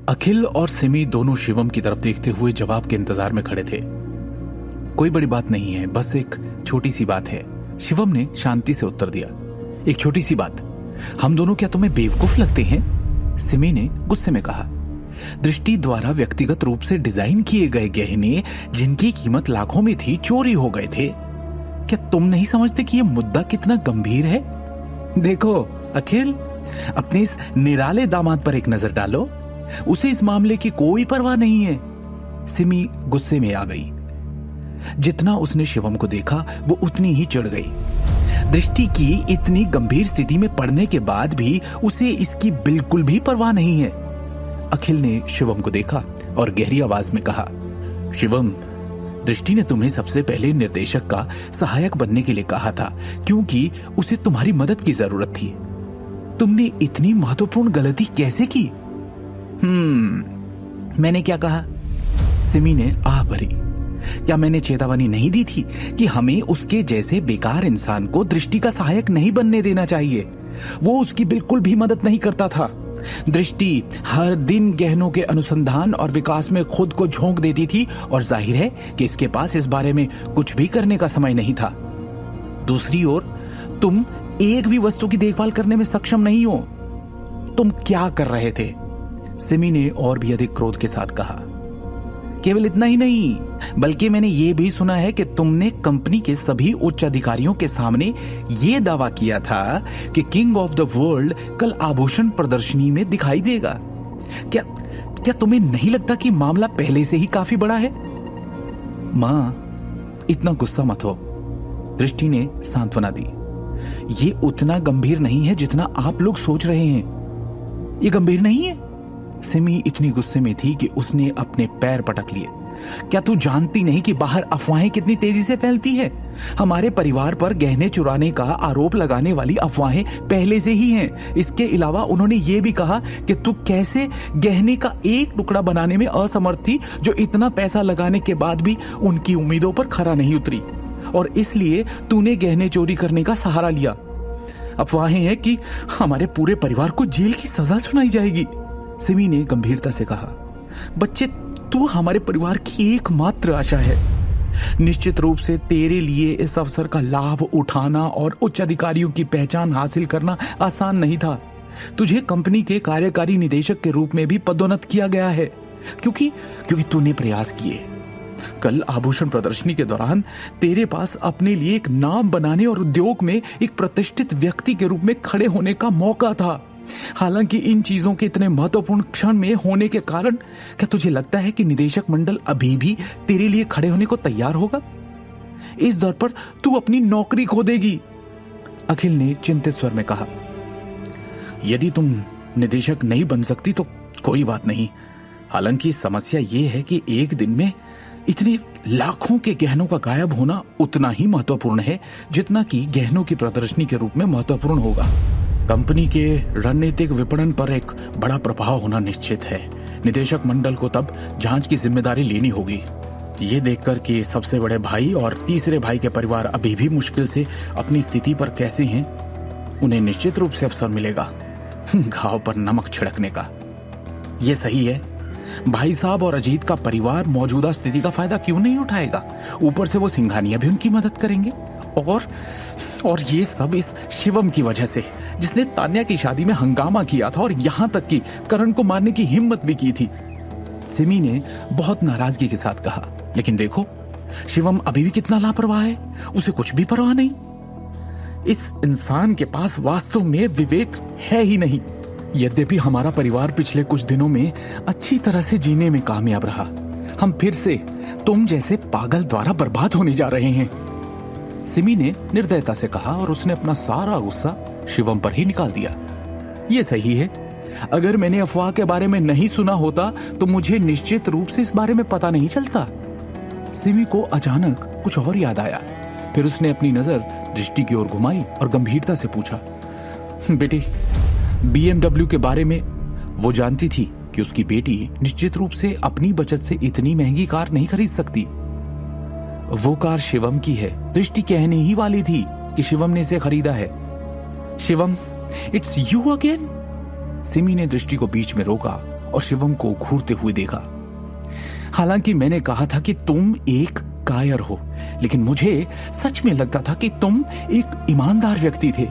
अखिल और सिमी दोनों शिवम की तरफ देखते हुए जवाब के इंतजार में खड़े थे। कोई बड़ी बात नहीं है, बस एक छोटी सी बात है, शिवम ने शांति से उत्तर दिया। एक छोटी सी बात? हम दोनों क्या तुम्हें बेवकूफ लगते हैं? सिमी ने गुस्से में कहा। दृष्टि द्वारा व्यक्तिगत रूप से डिजाइन किए गए गहने जिनकी कीमत लाखों में थी, चोरी हो गए थे। क्या तुम नहीं समझते कि यह मुद्दा कितना गंभीर है? देखो अखिल, अपने इस निराले दामाद पर एक नजर डालो, उसे इस मामले की कोई परवाह नहीं है। सिमी गुस्से में आ गई। जितना उसने शिवम को देखा वो उतनी ही चिढ़ गई। दृष्टि की इतनी गंभीर स्थिति में पड़ने के बाद भी उसे इसकी बिल्कुल भी परवाह नहीं है। अखिल ने शिवम को देखा और गहरी आवाज में कहा, शिवम, दृष्टि ने तुम्हें सबसे पहले निर्देशक का सहायक बनने के लिए कहा था क्योंकि उसे तुम्हारी मदद की जरूरत थी। तुमने इतनी महत्वपूर्ण गलती कैसे की? मैंने क्या कहा? सिमी ने आह भरी। क्या मैंने चेतावनी नहीं दी थी कि हमें उसके जैसे बेकार इंसान को दृष्टि का सहायक नहीं बनने देना चाहिए? वो उसकी बिल्कुल भी मदद नहीं करता था। दृष्टि हर दिन गहनों के अनुसंधान और विकास में खुद को झोंक देती थी और जाहिर है कि इसके पास इस बारे में कुछ भी करने का समय नहीं था। दूसरी ओर तुम एक भी वस्तु की देखभाल करने में सक्षम नहीं हो। तुम क्या कर रहे थे? सिमी ने और भी अधिक क्रोध के साथ कहा। केवल इतना ही नहीं, बल्कि मैंने यह भी सुना है कि तुमने कंपनी के सभी उच्च अधिकारियों के सामने यह दावा किया था कि किंग ऑफ द वर्ल्ड कल आभूषण प्रदर्शनी में दिखाई देगा। क्या तुम्हें नहीं लगता कि मामला पहले से ही काफी बड़ा है? मां, इतना गुस्सा मत हो, दृष्टि ने सांत्वना दी। ये उतना गंभीर नहीं है जितना आप लोग सोच रहे हैं। ये गंभीर नहीं है। सिमी इतनी गुस्से में थी कि उसने अपने पैर पटक लिए। क्या तू जानती नहीं कि बाहर अफवाहें कितनी तेजी से फैलती है? हमारे परिवार पर गहने चुराने का आरोप लगाने वाली अफवाहें पहले से ही हैं। इसके अलावा उन्होंने ये भी कहा कि तू कैसे गहने का एक टुकड़ा बनाने में असमर्थ थी, जो इतना पैसा लगाने के बाद भी उनकी उम्मीदों पर खरा नहीं उतरी, और इसलिए तूने गहने चोरी करने का सहारा लिया। अफवाहें हैं कि हमारे पूरे परिवार को जेल की सजा सुनाई जाएगी। सिमी ने गंभीरता से कहा, बच्चे, तू हमारे परिवार की एकमात्र आशा है। निश्चित रूप से तेरे लिए इस अवसर का लाभ उठाना और उच्च अधिकारियों की पहचान हासिल करना आसान नहीं था। तुझे कंपनी के कार्यकारी निदेशक के रूप में भी पदोन्नत किया गया है क्योंकि तूने प्रयास किए। कल आभूषण प्रदर्शनी के दौरान तेरे पास अपने लिए एक नाम बनाने और उद्योग में एक प्रतिष्ठित व्यक्ति के रूप में खड़े होने का मौका था। हालांकि इन चीजों के इतने महत्वपूर्ण क्षण में होने के कारण क्या तुझे लगता है कि निदेशक मंडल अभी भी तेरे लिए खड़े होने को तैयार होगा? इस दर पर तू अपनी नौकरी खो देगी। अखिल ने चिंतित स्वर में कहा, यदि तुम निदेशक नहीं बन सकती तो कोई बात नहीं। हालांकि समस्या यह है कि एक दिन में इतने लाखों के गहनों का गायब होना उतना ही महत्वपूर्ण है जितना कि गहनों की प्रदर्शनी के रूप में महत्वपूर्ण होगा। कंपनी के रणनीतिक विपणन पर एक बड़ा प्रभाव होना निश्चित है। निदेशक मंडल को तब जांच की जिम्मेदारी लेनी होगी। ये देखकर कि सबसे बड़े भाई और तीसरे भाई के परिवार अभी भी मुश्किल से अपनी स्थिति पर कैसे हैं, उन्हें निश्चित रूप से अवसर मिलेगा घाव पर नमक छिड़कने का। ये सही है। भाई साहब और अजीत का परिवार मौजूदा स्थिति का फायदा क्यों नहीं उठाएगा? ऊपर से वो सिंघानिया भी उनकी मदद करेंगे। और ये सब इस शिवम की वजह से, जिसने तान्या की शादी में हंगामा किया था और यहां तक कि करण को मारने की हिम्मत भी की थी। सिमी ने बहुत नाराजगी के साथ कहा, लेकिन देखो, शिवम अभी भी कितना लापरवाह है। उसे कुछ भी परवाह नहीं। इस इंसान के पास वास्तव में विवेक है ही नहीं। यद्यपि हमारा परिवार पिछले कुछ दिनों में अच्छी तरह से जीने में कामयाब रहा, हम फिर से तुम जैसे पागल द्वारा बर्बाद होने जा रहे हैं। सिमी ने निर्दयता से कहा और उसने अपना सारा गुस्सा शिवम पर ही निकाल दिया। यह सही है। अगर मैंने अफवाह के बारे में नहीं सुना होता तो मुझे निश्चित रूप से इस बारे में पता नहीं चलता। सिमी को अचानक कुछ और याद आया। फिर उसने अपनी नजर दृष्टि की ओर घुमाई और गंभीरता से पूछा, बेटी, BMW के बारे में वो जानती थी कि उसकी बेटी निश्चित रूप से अपनी बचत से इतनी महंगी कार नहीं खरीद सकती। वो कार शिवम की है। दृष्टि कहने ही वाली थी कि शिवम ने इसे खरीदा है। Shivam, it's you again? Simi ने दृष्टि को बीच में रोका और शिवम को घूरते हुए देखा। हालांकि मैंने कहा था कि तुम एक कायर हो, लेकिन मुझे सच में लगता था कि तुम एक ईमानदार व्यक्ति थे।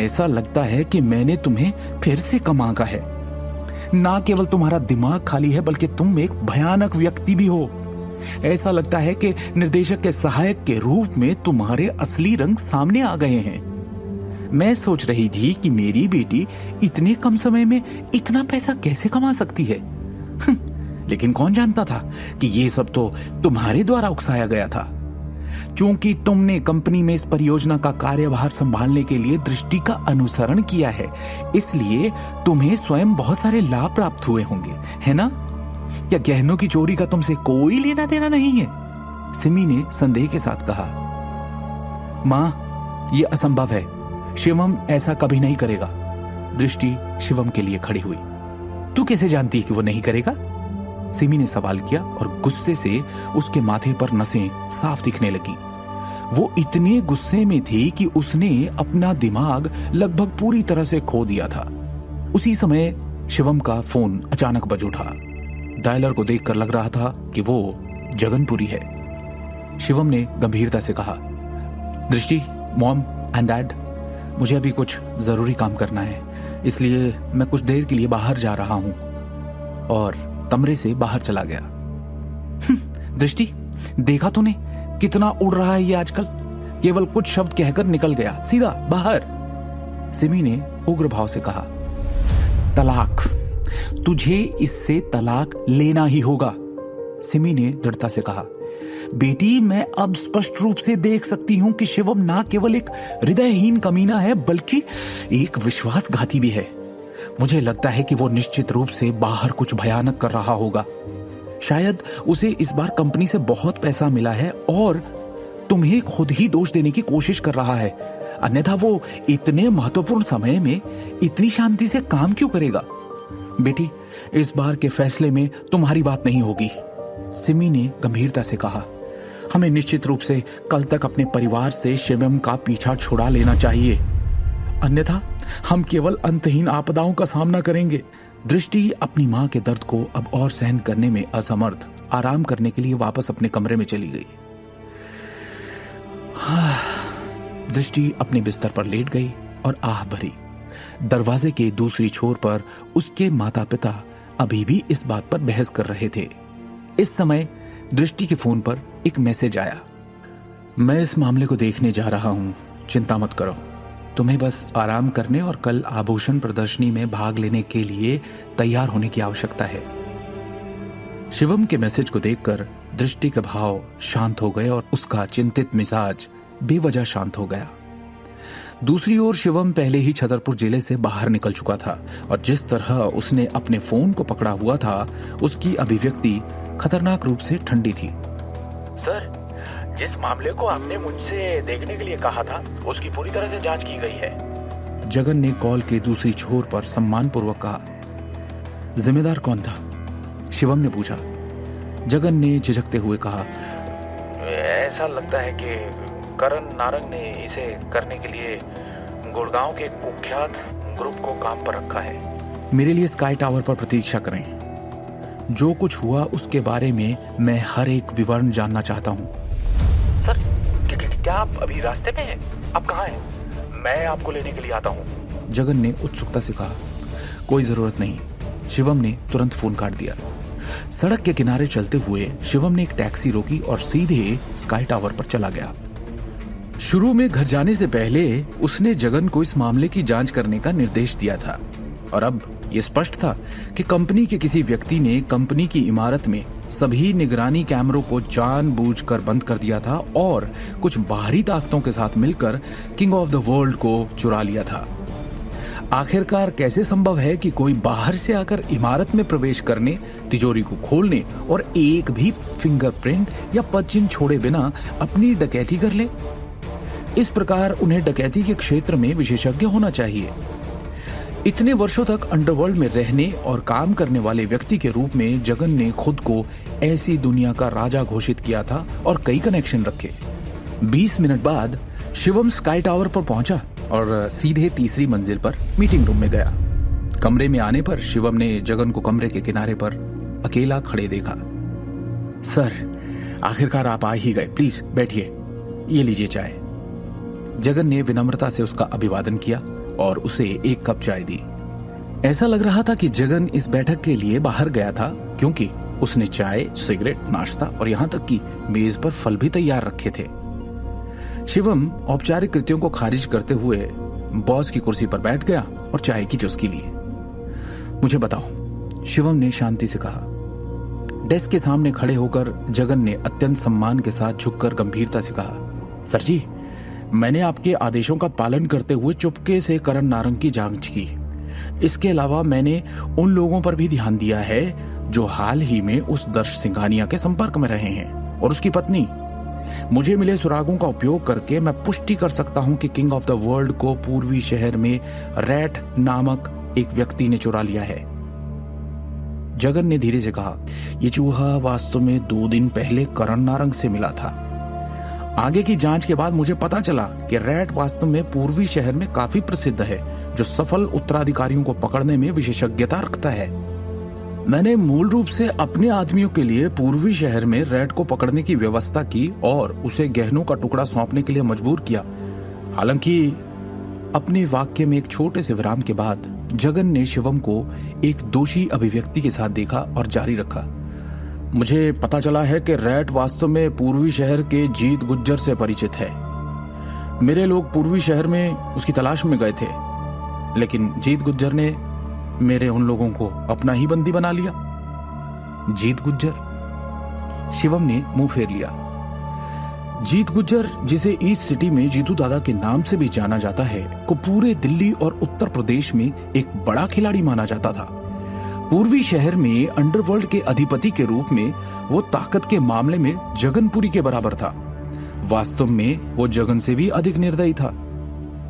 ऐसा लगता है कि मैंने तुम्हें फिर से कम आंका है। ना केवल तुम्हारा दिमाग खाली है, बल्कि तुम एक भयानक व्यक्ति भी हो। ऐसा लगता है कि निर्देशक के सहायक के रूप में तुम्हारे असली रंग सामने आ गए हैं। मैं सोच रही थी कि मेरी बेटी इतने कम समय में इतना पैसा कैसे कमा सकती है। लेकिन कौन जानता था कि ये सब तो तुम्हारे द्वारा उकसाया गया था। चूंकि तुमने कंपनी में इस परियोजना का कार्यभार संभालने के लिए दृष्टि का अनुसरण किया है, इसलिए तुम्हें स्वयं बहुत सारे लाभ प्राप्त हुए होंगे, है ना? क्या गहनों की चोरी का तुमसे कोई लेना देना नहीं है? सिमी ने संदेह के साथ कहा। मां, यह असंभव है। शिवम ऐसा कभी नहीं करेगा। दृष्टि शिवम के लिए खड़ी हुई। तू कैसे जानती है कि वो नहीं करेगा? सिमी ने सवाल किया और गुस्से से उसके माथे पर नसें साफ दिखने लगी। वो इतने गुस्से में थी कि उसने अपना दिमाग लगभग पूरी तरह से खो दिया था। उसी समय शिवम का फोन अचानक बज उठा। डायलर को देखकर लग रहा था कि वो जगनपुरी है। शिवम ने गंभीरता से कहा, दृष्टि, मॉम एंड डैड, मुझे अभी कुछ जरूरी काम करना है, इसलिए मैं कुछ देर के लिए बाहर जा रहा हूं। और कमरे से बाहर चला गया। दृष्टि, देखा तूने कितना उड़ रहा है ये आजकल? केवल कुछ शब्द कहकर निकल गया सीधा बाहर। सिमी ने उग्र भाव से कहा, तलाक, तुझे इससे तलाक लेना ही होगा। सिमी ने दृढ़ता से कहा, बेटी, मैं अब स्पष्ट रूप से देख सकती हूं कि शिवम ना केवल एक हृदयहीन कमीना है, बल्कि एक विश्वासघाती भी है। मुझे लगता है कि वो निश्चित रूप से बाहर कुछ भयानक कर रहा होगा। शायद उसे इस बार कंपनी से बहुत पैसा मिला है और तुम्हें खुद ही दोष देने की कोशिश कर रहा है, अन्यथा वो इतने महत्वपूर्ण समय में इतनी शांति से काम क्यों करेगा? बेटी, इस बार के फैसले में तुम्हारी बात नहीं होगी। सिमी ने गंभीरता से कहा, हमें निश्चित रूप से कल तक अपने परिवार से शिवम का पीछा छुड़ा लेना चाहिए, अन्यथा हम केवल अंतहीन आपदाओं का सामना करेंगे। दृष्टि अपनी मां के दर्द को अब और सहन करने में असमर्थ आराम करने के लिए वापस अपने कमरे में चली गई। दृष्टि अपने बिस्तर पर लेट गई और आह भरी। दरवाजे के दूसरी छोर पर उसके माता पिता अभी भी इस बात पर बहस कर रहे थे। इस समय दृष्टि के फोन पर एक मैसेज आया, मैं इस मामले को देखने जा रहा हूं, चिंता मत करो। तुम्हें बस आराम करने और कल आभूषण प्रदर्शनी में भाग लेने के लिए तैयार होने की आवश्यकता है। शिवम के मैसेज को देखकर दृष्टि के भाव शांत हो गए और उसका चिंतित मिजाज बेवजह शांत हो गया। दूसरी ओर शिवम पहले ही छतरपुर जिले से बाहर निकल चुका था और जिस तरह उसने अपने फोन को पकड़ा हुआ था, उसकी अभिव्यक्ति खतरनाक रूप से ठंडी थी। सर, जिस मामले को आपने मुझसे देखने के लिए कहा था, उसकी पूरी तरह से जांच की गई है। जगन ने कॉल के दूसरी छोर पर सम्मानपूर्वक कहा। जिम्मेदार कौन था? शिवम ने पूछा। जगन ने झिझकते हुए कहा, ऐसा लगता है कि करण नारंग ने इसे करने के लिए गुड़गांव के कुख्यात ग्रुप को काम पर रखा है। मेरे लिए स्काई टावर पर प्रतीक्षा करें। जो कुछ हुआ उसके बारे में मैं हर एक विवरण जानना चाहता हूँ। सर, क्या आप अभी रास्ते में हैं? आप कहाँ हैं? मैं आपको लेने के लिए आता हूँ। जगन ने उत्सुकता से कहा। कोई जरूरत नहीं। शिवम ने तुरंत फोन काट दिया। सड़क के किनारे चलते हुए शिवम ने एक टैक्सी रोकी और सीधे स्काई टावर पर चला गया। शुरू में घर जाने से पहले उसने जगन को इस मामले की जांच करने का निर्देश दिया था और अब यह स्पष्ट था कि कंपनी के किसी व्यक्ति ने कंपनी की इमारत में सभी निगरानी कैमरों को जानबूझकर बंद कर दिया था और कुछ बाहरी ताकतों के साथ मिलकर किंग ऑफ द वर्ल्ड को चुरा लिया था। आखिरकार कैसे संभव है कि कोई बाहर से आकर इमारत में प्रवेश करने, तिजोरी को खोलने और एक भी फिंगरप्रिंट या पदचिन्ह छोड़े बिना अपनी डकैती कर ले? इस प्रकार उन्हें डकैती के क्षेत्र में विशेषज्ञ होना चाहिए। इतने वर्षों तक अंडरवर्ल्ड में रहने और काम करने वाले व्यक्ति के रूप में जगन ने खुद को ऐसी दुनिया का राजा घोषित किया था और कई कनेक्शन रखे। 20 मिनट बाद शिवम स्काई टावर पर पहुंचा और सीधे तीसरी मंजिल पर मीटिंग रूम में गया। कमरे में आने पर शिवम ने जगन को कमरे के किनारे पर अकेला खड़े देखा। सर, आखिरकार आप आ ही गए, प्लीज बैठिए, ये लीजिए चाय। जगन ने विनम्रता से उसका अभिवादन किया और उसे एक कप चाय दी। ऐसा लग रहा था कि जगन इस बैठक के लिए बाहर गया था, क्योंकि उसने चाय, सिगरेट, नाश्ता और यहां तक कि मेज पर फल भी तैयार रखे थे। शिवम औपचारिक कृत्यों को खारिज करते हुए बॉस की कुर्सी पर बैठ गया और चाय की चुस्की ली। मुझे बताओ, शिवम ने शांति से कहा। डेस्क के सामने खड़े होकर जगन ने अत्यंत सम्मान के साथ झुककर गंभीरता से कहा, सर जी, मैंने आपके आदेशों का पालन करते हुए चुपके से करण नारंग की जांच की। इसके अलावा मैंने उन लोगों पर भी ध्यान दिया है जो हाल ही में उस दर्श सिंघानिया के संपर्क में रहे हैं और उसकी पत्नी। मुझे मिले सुरागों का उपयोग करके मैं पुष्टि कर सकता हूं कि किंग ऑफ द वर्ल्ड को पूर्वी शहर में रैट नामक एक व्यक्ति ने चुरा लिया है। जगन ने धीरे से कहा, यह चूहा वास्तव में 2 दिन पहले करण नारंग से मिला था। आगे की जांच के बाद मुझे पता चला कि रैट वास्तव में पूर्वी शहर में काफी प्रसिद्ध है, जो सफल उत्तराधिकारियों को पकड़ने में विशेषज्ञता रखता है। मैंने मूल रूप से अपने आदमियों के लिए पूर्वी शहर में रैट को पकड़ने की व्यवस्था की और उसे गहनों का टुकड़ा सौंपने के लिए मजबूर किया। हालांकि अपने वाक्य में एक छोटे से विराम के बाद जगन ने शिवम को एक दोषी अभिव्यक्ति के साथ देखा और जारी रखा, मुझे पता चला है कि रैट वास्तव में पूर्वी शहर के जीत गुज्जर से परिचित है। मेरे लोग पूर्वी शहर में उसकी तलाश में गए थे, लेकिन जीत गुज्जर ने मेरे उन लोगों को अपना ही बंदी बना लिया। जीत गुज्जर? शिवम ने मुंह फेर लिया। जीत गुज्जर, जिसे ईस्ट सिटी में जीतू दादा के नाम से भी जाना जाता है, को पूरे दिल्ली और उत्तर प्रदेश में एक बड़ा खिलाड़ी माना जाता था। पूर्वी शहर में अंडरवर्ल्ड के अधिपति के रूप में वो ताकत के मामले में जगनपुरी के बराबर था। वास्तव में वो जगन से भी अधिक निर्दयी था।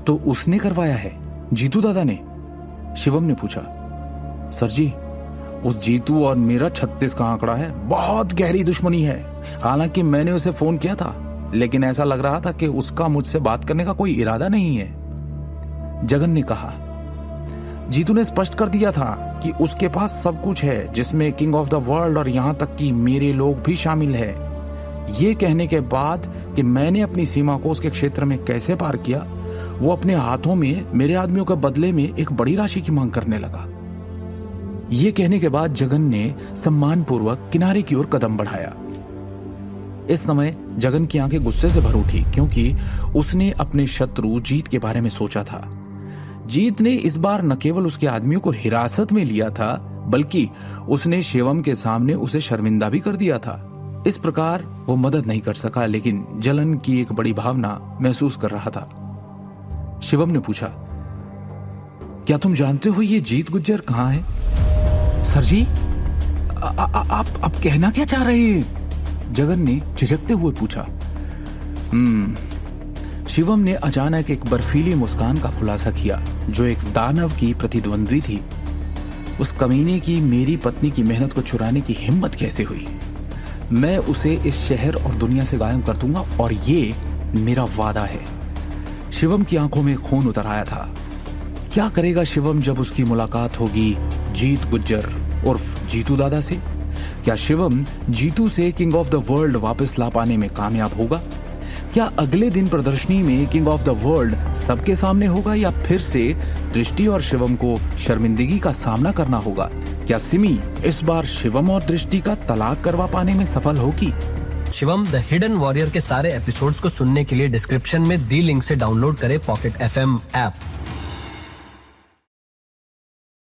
तो उसने करवाया है, जीतू दादा ने? शिवम ने पूछा। सर जी, उस जीतू और मेरा 36 का आंकड़ा है, बहुत गहरी दुश्मनी है। हालांकि मैंने उसे फोन किया था, लेकिन ऐसा लग रहा था कि उसका मुझसे बात करने का कोई इरादा नहीं है। जगन ने कहा, जीतू ने स्पष्ट कर दिया था कि उसके पास सब कुछ है, जिसमें किंग ऑफ द वर्ल्ड और यहां तक कि मेरे लोग भी शामिल है। ये कहने के बाद कि मैंने अपनी सीमा को उसके क्षेत्र में कैसे पार किया, वो अपने हाथों में मेरे आदमियों के बदले में एक बड़ी राशि की मांग करने लगा। ये कहने के बाद जगन ने सम्मानपूर्वक किनारे की ओर कदम बढ़ाया। इस समय जगन की आंखें गुस्से से भर उठी, क्योंकि उसने अपने शत्रु जीत के बारे में सोचा था। जीत ने इस बार न केवल उसके आदमियों को हिरासत में लिया था, बल्कि उसने शिवम के सामने उसे शर्मिंदा भी कर दिया था। इस प्रकार वो मदद नहीं कर सका, लेकिन जलन की एक बड़ी भावना महसूस कर रहा था। शिवम ने पूछा, क्या तुम जानते हो ये जीत गुज्जर कहाँ है? सर जी, आप कहना क्या चाह रहे हैं? जगन ने झिझकते हुए पूछा। शिवम ने अचानक एक बर्फीली मुस्कान का खुलासा किया, जो एक दानव की प्रतिद्वंद्वी थी। उस कमीने की मेरी पत्नी की मेहनत को चुराने की हिम्मत कैसे हुई? मैं उसे इस शहर और दुनिया से गायब कर दूंगा, और ये मेरा वादा है। शिवम की आंखों में खून उतर आया था। क्या करेगा शिवम जब उसकी मुलाकात होगी जीत गुज्जर उर्फ जीतू दादा से? क्या शिवम जीतू से किंग ऑफ द वर्ल्ड वापस ला पाने में कामयाब होगा? क्या अगले दिन प्रदर्शनी में किंग ऑफ द वर्ल्ड सबके सामने होगा, या फिर से दृष्टि और शिवम को शर्मिंदगी का सामना करना होगा? क्या सिमी इस बार शिवम और दृष्टि का तलाक करवा पाने में सफल होगी? शिवम द हिडन वॉरियर के सारे एपिसोड्स को सुनने के लिए डिस्क्रिप्शन में दी लिंक से डाउनलोड करें पॉकेट FM ऐप।